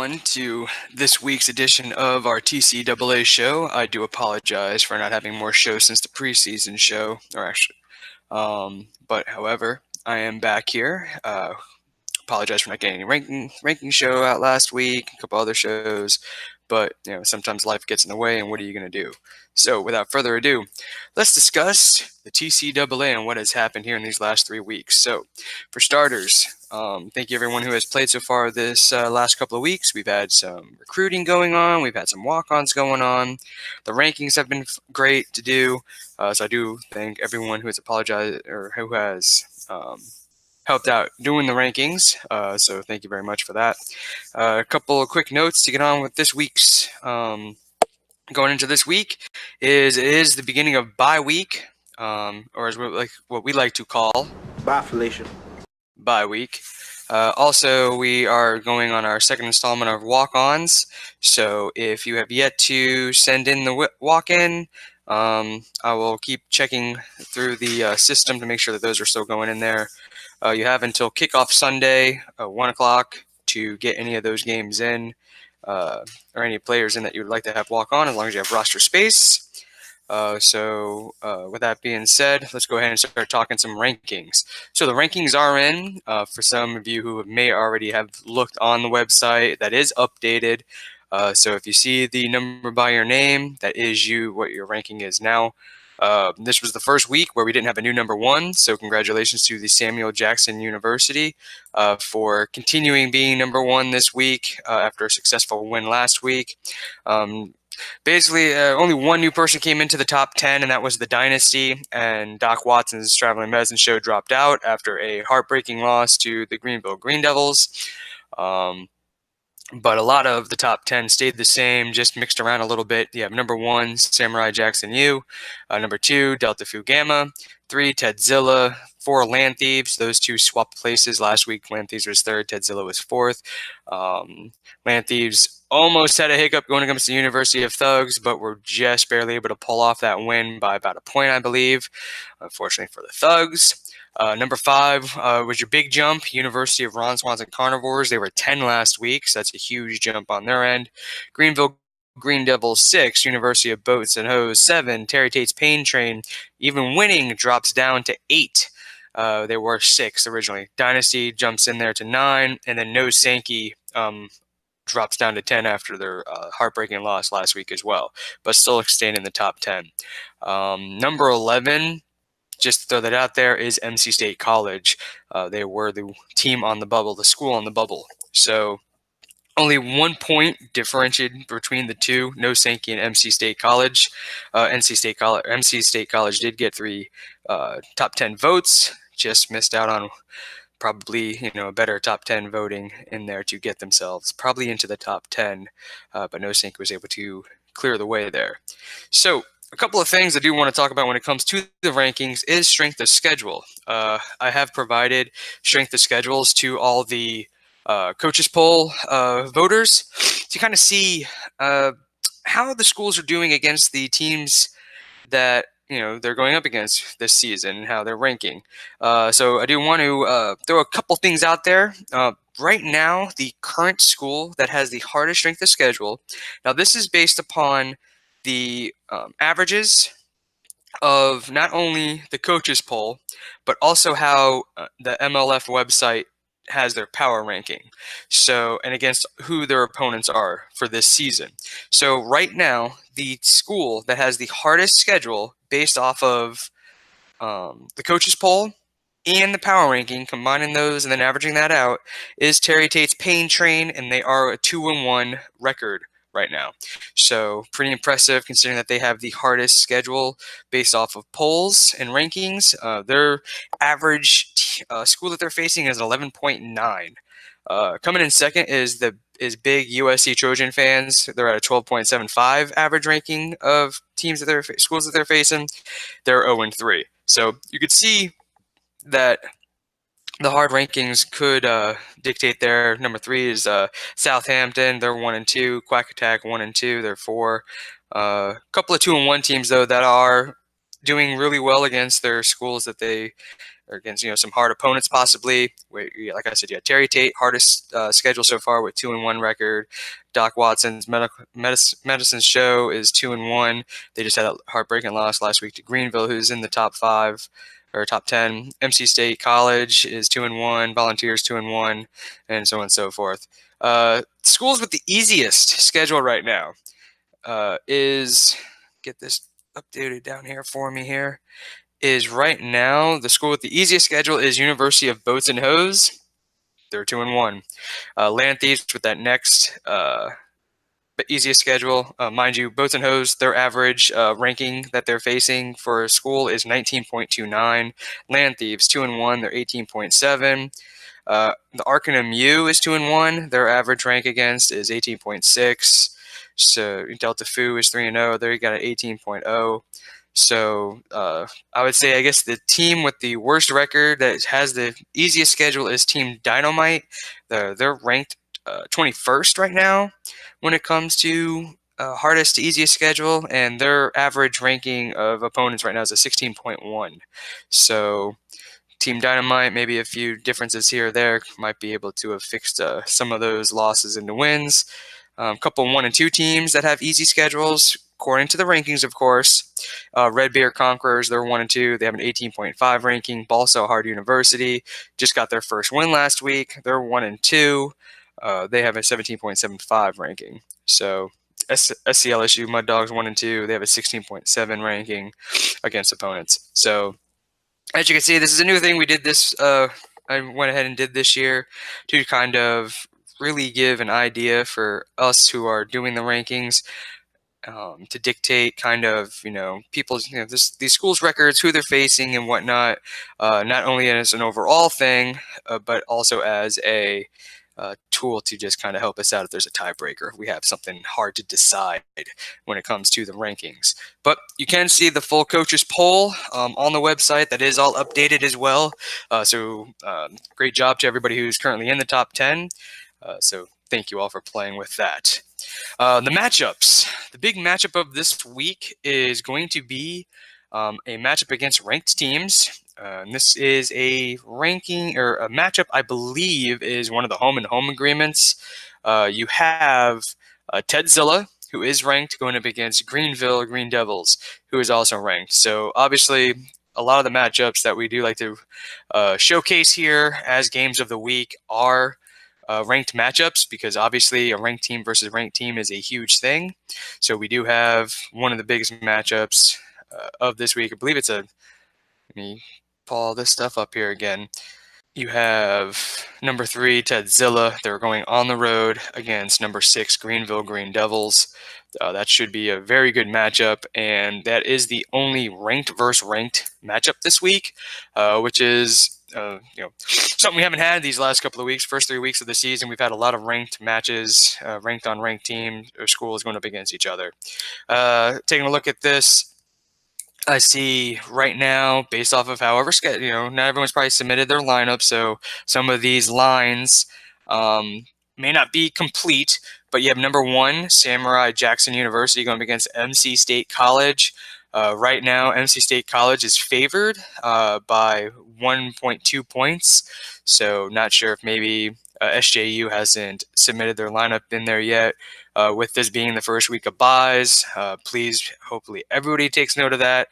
everyone, to this week's edition of our TCAA show. I do apologize for not having more shows since the preseason show, but however, I am back here. Apologize for not getting any ranking show out last week, a couple other shows, but sometimes life gets in the way, and what are you going to do? So without further ado, let's discuss the TCAA and what has happened here in these last 3 weeks. So for starters, thank you everyone who has played so far this last couple of weeks. We've had some recruiting going on. We've had some walk-ons going on. The rankings have been great to do. So I do thank everyone who has apologized or who has helped out doing the rankings. So thank you very much for that. A couple of quick notes to get on with this week's. Going into this week is the beginning of bye week, or as what we like to call Bye, Felicia. Bye week. Also, we are going on our second installment of walk-ons. So if you have yet to send in the walk-in, I will keep checking through the system to make sure that those are still going in there. You have until kickoff Sunday, 1 o'clock, to get any of those games in, or any players in that you would like to have walk on, as long as you have roster space. So with that being said, let's go ahead and start talking some rankings. So the rankings are in. For some of you who may already have looked on the website, that is updated. So if you see the number by your name, that is what your ranking is now. This was the first week where we didn't have a new number one, so congratulations to the Samuel Jackson University for continuing being number one this week after a successful win last week. Basically, only one new person came into the top 10, and that was the Dynasty, and Doc Watson's Traveling Medicine Show dropped out after a heartbreaking loss to the Greenville Green Devils. But a lot of the top 10 stayed the same, just mixed around a little bit. You have number 1, Samurai Jackson U. Number 2, Delta Phi Gamma. 3, Tedzilla. 4, Land Thieves. Those two swapped places. Last week, Land Thieves was 3rd, Tedzilla was 4th. Land Thieves almost had a hiccup going against the University of Thugs, but were just barely able to pull off that win by about a point, I believe, unfortunately for the Thugs. Number 5 was your big jump, University of Ron Swanson Carnivores. They were 10 last week, so that's a huge jump on their end. Greenville Green Devils 6, University of Boats and Hose 7, Terry Tate's Pain Train, even winning, drops down to 8. They were 6 originally. Dynasty jumps in there to 9, and then No Sankey drops down to 10 after their heartbreaking loss last week as well, but still staying in the top 10. Number 11, just to throw that out there, is MC State College. They were the team on the bubble, the school on the bubble. So only 1 point differentiated between the two, No Sankey and MC State College. MC State College did get 3 top 10 votes, just missed out on probably a better top 10 voting in there to get themselves probably into the top 10, but No Sankey was able to clear the way there. So a couple of things I do want to talk about when it comes to the rankings is strength of schedule. I have provided strength of schedules to all the coaches poll voters to kind of see how the schools are doing against the teams that they're going up against this season and how they're ranking. So I do want to throw a couple things out there. Right now, the current school that has the hardest strength of schedule, now this is based upon the averages of not only the coaches poll, but also how the MLF website has their power ranking. So, and against who their opponents are for this season. So right now, the school that has the hardest schedule based off of the coaches poll and the power ranking, combining those and then averaging that out, is Terry Tate's Pain Train, and they are a 2-1 record right now. So pretty impressive considering that they have the hardest schedule based off of polls and rankings. Their average school that they're facing is 11.9. Coming in second is big USC Trojan fans. They're at a 12.75 average ranking of teams that schools that they're facing. They're 0-3. So you could see that the hard rankings could dictate there. Number 3 is Southampton. They're 1-2. Quack Attack 1-2. They're 4. A couple of 2-1 teams though that are doing really well against their schools that they or against some hard opponents possibly. Where, like I said, you had Terry Tate, hardest schedule so far with 2-1 record. Doc Watson's medicine show is 2-1. They just had a heartbreaking loss last week to Greenville, who's in the top 5 or top 10. MC State College is 2-1. Volunteers 2-1, and so on and so forth. Schools with the easiest schedule right now is get this updated down here for me here is right now the school with the easiest schedule is University of Boats and Hose. They're 2-1. Land Thieves with that next easiest schedule. Mind you, Boats and Hose, their average ranking that they're facing for a school is 19.29. Land Thieves 2-1, they're 18.7. The Arcanum U is 2-1. Their average rank against is 18.6. So Delta Fu is 3-0. They got an 18.0. So I would say, I guess the team with the worst record that has the easiest schedule is Team Dynamite. They're ranked 21st right now when it comes to hardest to easiest schedule, and their average ranking of opponents right now is a 16.1. So Team Dynamite, maybe a few differences here or there, might be able to have fixed some of those losses into wins. A couple 1 and 2 teams that have easy schedules, according to the rankings, of course. Red Bear Conquerors, they're 1 and 2. They have an 18.5 ranking. Balso Hard University just got their first win last week. They're 1 and 2. They have a 17.75 ranking. So SCLSU Mud Dogs 1 and 2. They have a 16.7 ranking against opponents. So as you can see, this is a new thing we did this. I went ahead and did this year to kind of really give an idea for us who are doing the rankings, to dictate kind of, people's, these schools' records, who they're facing and whatnot, not only as an overall thing, but also as a tool to just kind of help us out if there's a tiebreaker. We have something hard to decide when it comes to the rankings. But you can see the full coaches poll on the website. That is all updated as well. So great job to everybody who's currently in the top 10. So thank you all for playing with that. The matchups. The big matchup of this week is going to be a matchup against ranked teams. And this is a ranking or a matchup, I believe, is one of the home and home agreements. You have Tedzilla, who is ranked, going up against Greenville Green Devils, who is also ranked. So obviously, a lot of the matchups that we do like to showcase here as games of the week are ranked matchups, because obviously a ranked team versus ranked team is a huge thing. So we do have one of the biggest matchups of this week. I believe it's let me pull this stuff up here again. You have number 3, Tedzilla. They're going on the road against number 6, Greenville Green Devils. That should be a very good matchup, and that is the only ranked versus ranked matchup this week, which is something we haven't had these last couple of weeks. First 3 weeks of the season, we've had a lot of ranked matches, ranked on ranked teams or schools going up against each other. Taking a look at this, I see right now, based off of however, not everyone's probably submitted their lineup, so some of these lines may not be complete, but you have number 1, Samurai Jackson University going up against MC State College. Right now, MC State College is favored by 1.2 points, so not sure if maybe SJU hasn't submitted their lineup in there yet. With this being the first week of buys, please, hopefully everybody takes note of that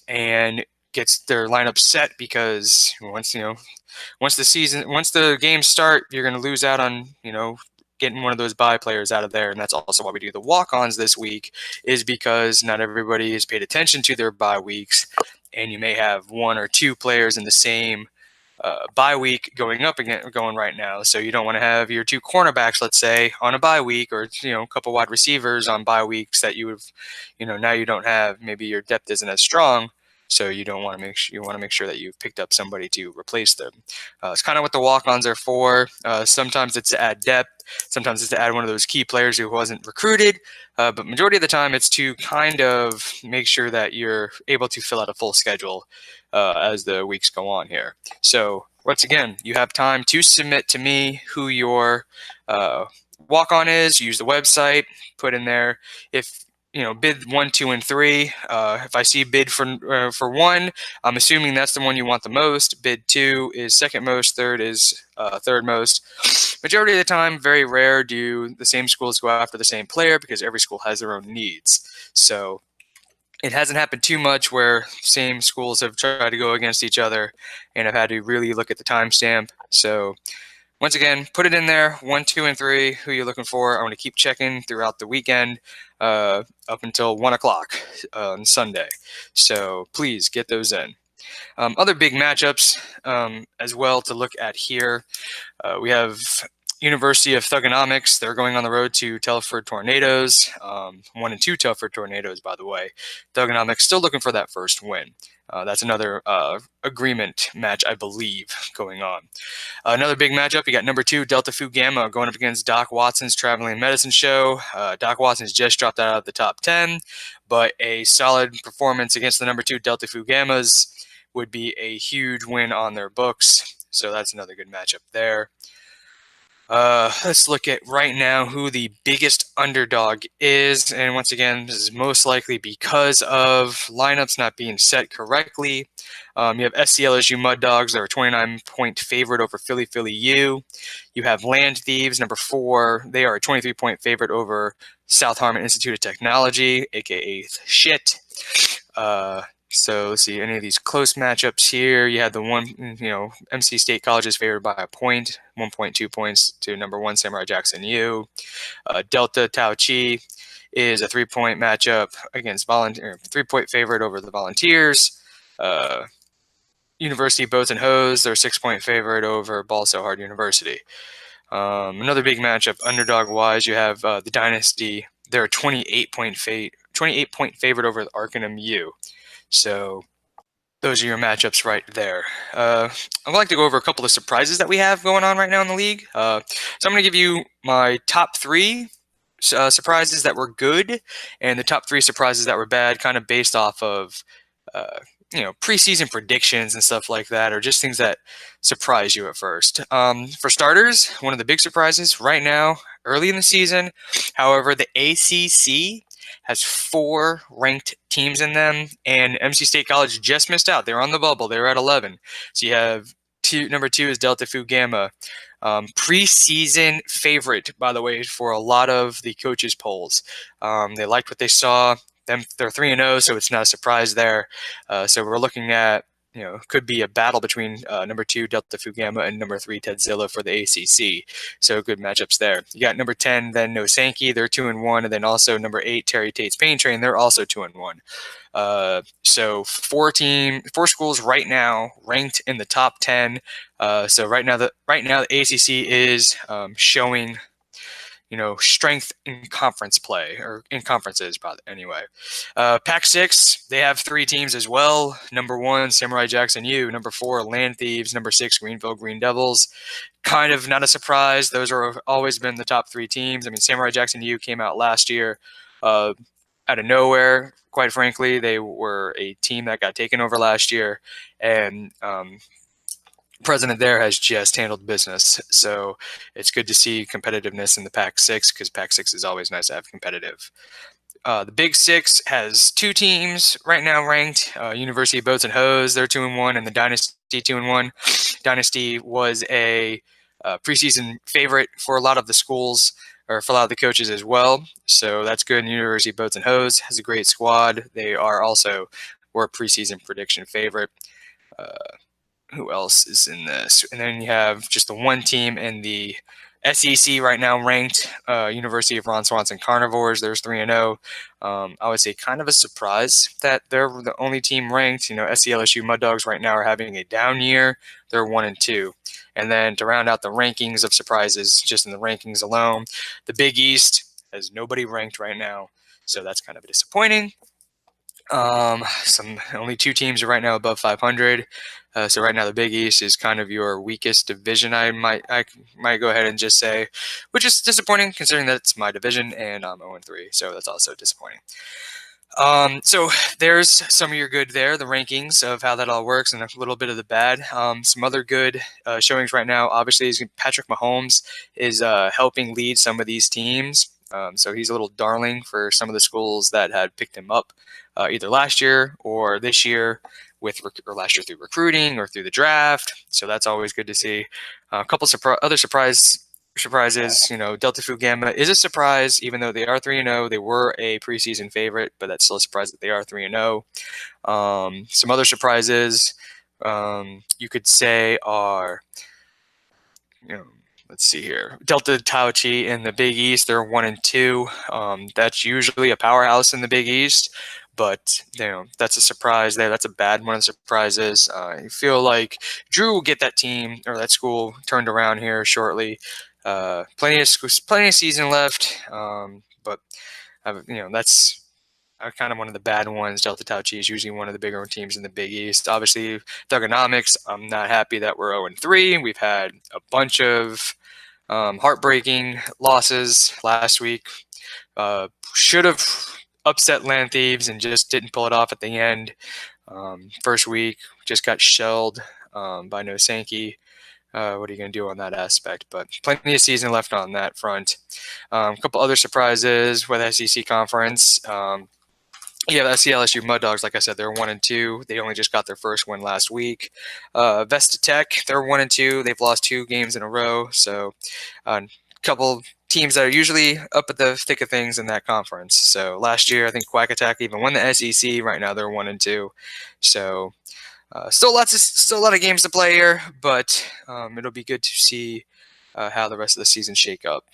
and gets their lineup set, because once the games start, you're going to lose out on, getting one of those buy players out of there. And that's also why we do the walk-ons this week, is because not everybody has paid attention to their bye weeks, and you may have 1 or 2 players in the same bye week going right now. So you don't want to have your 2 cornerbacks, let's say, on a bye week, or a couple wide receivers on bye weeks that you have, now you don't have. Maybe your depth isn't as strong, so you don't want to make sure that you've picked up somebody to replace them. It's kind of what the walk-ons are for. Sometimes it's to add depth. Sometimes it's to add one of those key players who wasn't recruited. But majority of the time, it's to kind of make sure that you're able to fill out a full schedule as the weeks go on here. So once again, you have time to submit to me who your walk-on is. Use the website, put in there if bid 1, 2, and 3. If I see bid for 1, I'm assuming that's the one you want the most. Bid 2 is second most. Third is third most. Majority of the time, very rare do the same schools go after the same player because every school has their own needs. So it hasn't happened too much where same schools have tried to go against each other, and I've had to really look at the timestamp. So once again, put it in there, 1, 2, and 3, who you're looking for. I want to keep checking throughout the weekend up until 1 o'clock on Sunday. So please get those in. Other big matchups as well to look at here. We have University of Thugonomics. They're going on the road to Telford Tornadoes. 1 and 2 Telford Tornadoes, by the way. Thugonomics still looking for that first win. That's another agreement match, I believe, going on. Another big matchup, you got number 2, Delta Phi Gamma, going up against Doc Watson's Traveling Medicine Show. Doc Watson's just dropped out of the top 10, but a solid performance against the number 2 Delta Phi Gammas would be a huge win on their books. So that's another good matchup there. Let's look at right now who the biggest underdog is. And once again, this is most likely because of lineups not being set correctly. You have SCLSU Mud Dogs. They're a 29-point favorite over Philly U. You have Land Thieves, number 4. They are a 23-point favorite over South Harmon Institute of Technology, a.k.a. shit. So let's see, any of these close matchups here. You had the one, MC State College is favored by a point, 1.2 points to number 1 Samurai Jackson U. Delta Tau Chi is a 3-point matchup against 3-point favorite over the Volunteers. University Boats and Hose, they're a 6-point favorite over Ball So Hard University. Another big matchup, underdog-wise, you have the Dynasty. They're a 28-point favorite over the Arcanum U. So those are your matchups right there. I'd like to go over a couple of surprises that we have going on right now in the league. So I'm going to give you my top 3 surprises that were good and the top 3 surprises that were bad, kind of based off of preseason predictions and stuff like that, or just things that surprise you at first. For starters, one of the big surprises right now, early in the season, however, the ACC has 4 ranked teams in them, and MC State College just missed out. They were on the bubble. They were at 11. So you have number 2 is Delta Phi Gamma. Preseason favorite, by the way, for a lot of the coaches' polls. They liked what they saw. They're 3-0, so it's not a surprise there. So we're looking at, could be a battle between number 2 Delta Phi Gamma and number 3 Tedzilla for the ACC. So good matchups there. You got number 10, then No Sankey, they're 2-1, and then also number 8 Terry Tate's Pain Train, they're also 2-1. So 4 schools right now ranked in the top 10. So right now the ACC is showing strength in conference play, or in conferences, anyway. Pac-6, they have 3 teams as well. Number 1, Samurai Jackson U. Number 4, Land Thieves. Number 6, Greenville Green Devils. Kind of not a surprise. Those are always been the top 3 teams. I mean, Samurai Jackson U came out last year out of nowhere. Quite frankly, they were a team that got taken over last year, and president there has just handled business. So it's good to see competitiveness in the Pac-6, because Pac-6 is always nice to have competitive. The Big 6 has 2 teams right now ranked. University Boats and Hose, they're 2-1, and the Dynasty 2-1. Dynasty was a preseason favorite for a lot of the schools, or for a lot of the coaches as well. So that's good. And University Boats and Hose has a great squad. They are also were a preseason prediction favorite. Who else is in this? And then you have just the one team in the SEC right now ranked, University of Ron Swanson Carnivores. There's 3-0. I would say kind of a surprise that they're the only team ranked. SCLSU Mud Dogs right now are having a down year. They're 1-2. And then to round out the rankings of surprises, just in the rankings alone, the Big East has nobody ranked right now. So that's kind of disappointing. Only 2 teams are right now above 500. So right now the Big East is kind of your weakest division, I might go ahead and just say, which is disappointing considering that it's my division and I'm 0-3. So that's also disappointing. So there's some of your good there, the rankings of how that all works, and a little bit of the bad. Some other good showings right now, obviously, is Patrick Mahomes is helping lead some of these teams. So he's a little darling for some of the schools that had picked him up either last year or this year or last year through recruiting or through the draft. So that's always good to see. A couple other surprises. Delta Fu Gamma is a surprise, even though they are 3-0. They were a preseason favorite, but that's still a surprise that they are 3-0. Some other surprises you could say are, let's see here. Delta Tau Chi in the Big East, they're 1-2. That's usually a powerhouse in the Big East, but that's a surprise there. That's a bad one of the surprises. I feel like Drew will get that team or that school turned around here shortly. Plenty of season left, but that's kind of one of the bad ones. Delta Tau Chi is usually one of the bigger teams in the Big East. Obviously, Thugonomics, I'm not happy that we're 0-3. We've had a bunch of heartbreaking losses last week. Should have upset Land Thieves and just didn't pull it off at the end. First week, just got shelled by No Sankey. What are you going to do on that aspect? But plenty of season left on that front. A couple other surprises with SEC Conference. That's the LSU Mud Dogs. Like I said, they're 1-2. They only just got their first win last week. Vesta Tech, they're 1-2. They've lost 2 games in a row. So a couple teams that are usually up at the thick of things in that conference. So last year, I think Quack Attack even won the SEC. Right now, they're 1-2. So still a lot of games to play here, but it'll be good to see how the rest of the season shake up.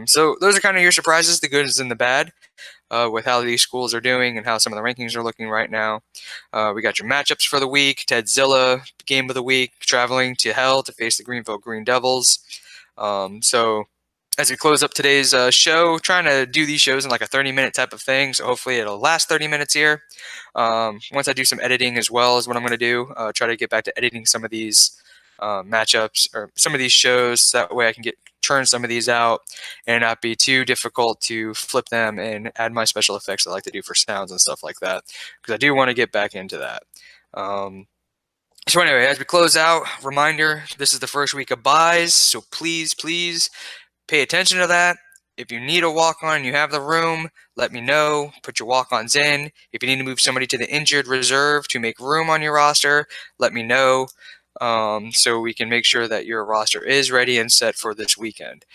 So those are kind of your surprises, the goods and the bad. With how these schools are doing and how some of the rankings are looking right now. We got your matchups for the week. Tedzilla, game of the week, traveling to hell to face the Greenville Green Devils. So as we close up today's show, trying to do these shows in like a 30-minute type of thing. So hopefully it'll last 30 minutes here. Once I do some editing as well is what I'm going to do. Try to get back to editing some of these matchups or some of these shows. So that way I can turn some of these out and not be too difficult to flip them and add my special effects I like to do for sounds and stuff like that, because I do want to get back into that. So anyway, as we close out, reminder, this is the first week of buys, so please pay attention to that. If you need a walk-on and you have the room, let me know. Put your walk-ons in. If you need to move somebody to the injured reserve to make room on your roster, let me know. So we can make sure that your roster is ready and set for this weekend.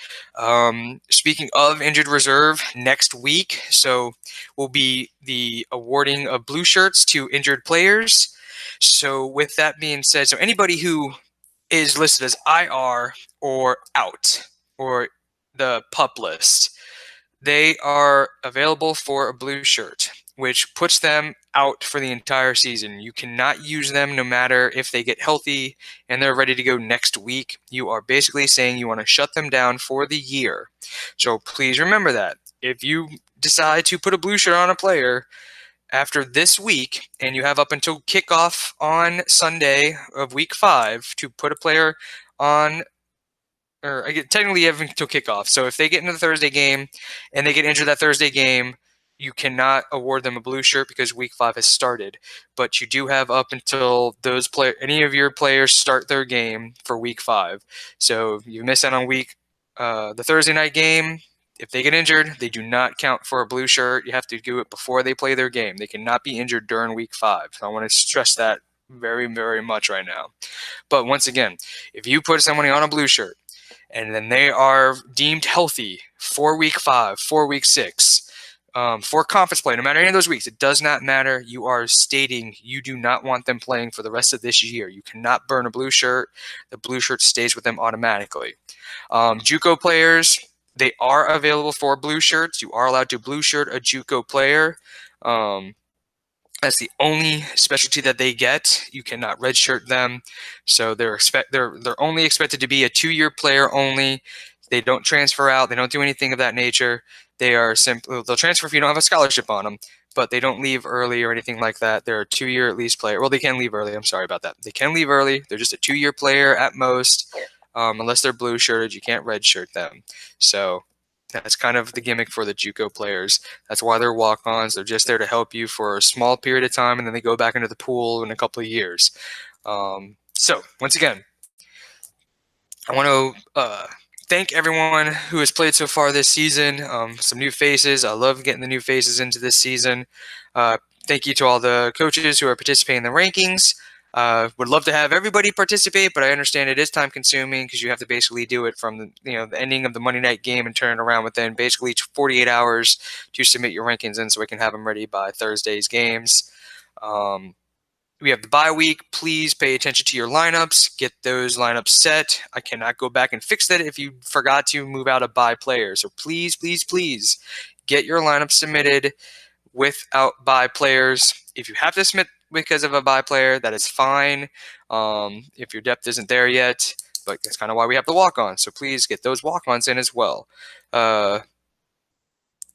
Speaking of injured reserve, next week, so will be the awarding of blue shirts to injured players. So with that being said, so anybody who is listed as IR or out or the PUP list, they are available for a blue shirt, which puts them out for the entire season. You cannot use them no matter if they get healthy and they're ready to go next week. You are basically saying you want to shut them down for the year. So please remember that. If you decide to put a blue shirt on a player after this week and you have up until kickoff on Sunday of week 5 to put a player on, or technically you have until kickoff. So if they get into the Thursday game and they get injured that Thursday game, you cannot award them a blue shirt because week 5 has started. But you do have up until any of your players start their game for week 5. So if you miss out on the Thursday night game, if they get injured, they do not count for a blue shirt. You have to do it before they play their game. They cannot be injured during week 5. So I want to stress that very, very much right now. But once again, if you put somebody on a blue shirt and then they are deemed healthy for week 5, for week 6, for conference play, no matter any of those weeks, it does not matter. You are stating you do not want them playing for the rest of this year. You cannot burn a blue shirt. The blue shirt stays with them automatically. JUCO players, they are available for blue shirts. You are allowed to blue shirt a JUCO player. That's the only specialty that they get. You cannot redshirt them. So they're only expected to be a 2-year player only. They don't transfer out. They don't do anything of that nature. They'll transfer if you don't have a scholarship on them, but they don't leave early or anything like that. They're a 2-year at least player. Well, they can leave early. I'm sorry about that. They can leave early. They're just a 2-year player at most. Unless they're blue shirted, you can't redshirt them. So that's kind of the gimmick for the JUCO players. That's why they're walk-ons. They're just there to help you for a small period of time, and then they go back into the pool in a couple of years. So once again, I want to thank everyone who has played so far this season. Some new faces. I love getting the new faces into this season. Thank you to all the coaches who are participating in the rankings. Would love to have everybody participate, but I understand it is time consuming because you have to basically do it from the ending of the Monday night game and turn it around within basically 48 hours to submit your rankings in so we can have them ready by Thursday's games. We have the bye week. Please pay attention to your lineups. Get those lineups set. I cannot go back and fix that if you forgot to move out a bye player. So please, please, please get your lineup submitted without bye players. If you have to submit because of a bye player, that is fine. If your depth isn't there yet, but that's kind of why we have the walk-ons. So please get those walk-ons in as well.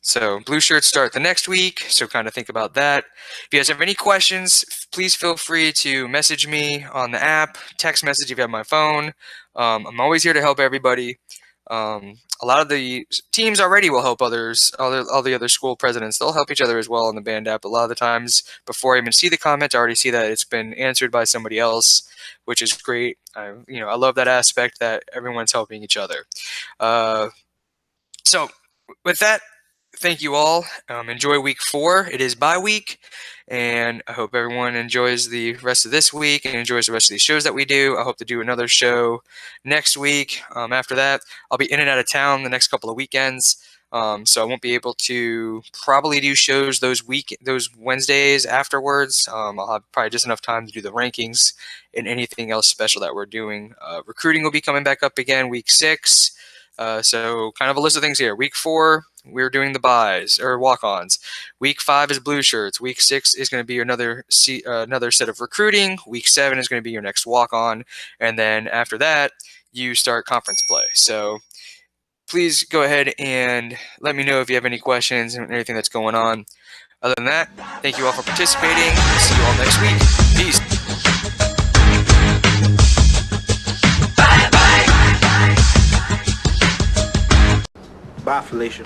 So blue shirts start the next week, so kind of think about that. If you guys have any questions, please feel free to message me on the app, text message if you have my phone. I'm always here to help everybody. A lot of the teams already will help others, all the other school presidents. They'll help each other as well on the band app. A lot of the times, before I even see the comment, I already see that it's been answered by somebody else, which is great. I love that aspect that everyone's helping each other. So with that, thank you all. Enjoy week 4. It is bye week, and I hope everyone enjoys the rest of this week and enjoys the rest of these shows that we do. I hope to do another show next week. After that, I'll be in and out of town the next couple of weekends, so I won't be able to probably do shows those Wednesdays afterwards. I'll have probably just enough time to do the rankings and anything else special that we're doing. Recruiting will be coming back up again week 6. So kind of a list of things here. Week 4, we're doing the buys or walk-ons. Week 5 is blue shirts. Week 6 is going to be another set of recruiting. Week 7 is going to be your next walk-on. And then after that, you start conference play. So please go ahead and let me know if you have any questions and anything that's going on. Other than that, thank you all for participating. See you all next week. Peace. Bye, Felicia.